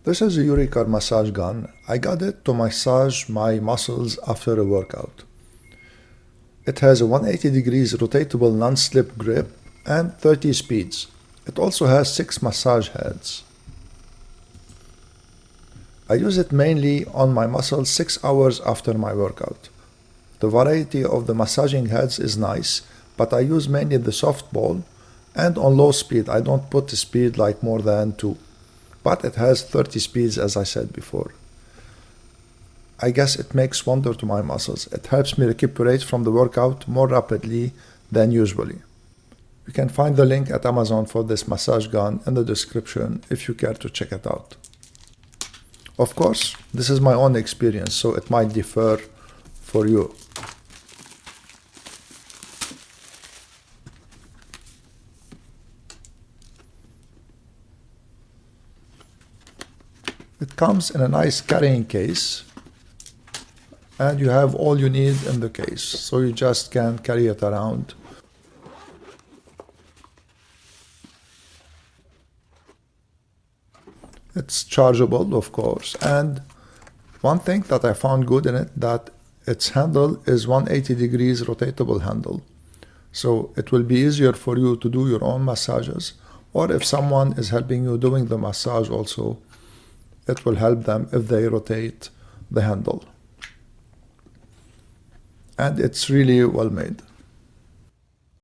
This is a Urikar massage gun. I got it to massage my muscles after a workout. It has a 180 degrees rotatable non-slip grip and 30 speeds. It also has 6 massage heads. I use it mainly on my muscles 6 hours after my workout. The variety of the massaging heads is nice, but I use mainly the soft ball, and on low speed I don't put the speed like more than 2. But it has 30 speeds, as I said before. I guess it makes wonder to my muscles. It helps me recuperate from the workout more rapidly than usually. You can find the link at Amazon for this massage gun in the description if you care to check it out. Of course, this is my own experience, so it might differ for you. It comes in a nice carrying case, and you have all you need in the case, so you just can carry it around. It's chargeable, of course, and one thing that I found good in it, that its handle is 180 degrees rotatable handle. So it will be easier for you to do your own massages, or if someone is helping you doing the massage also, it will help them if they rotate the handle. And it's really well made.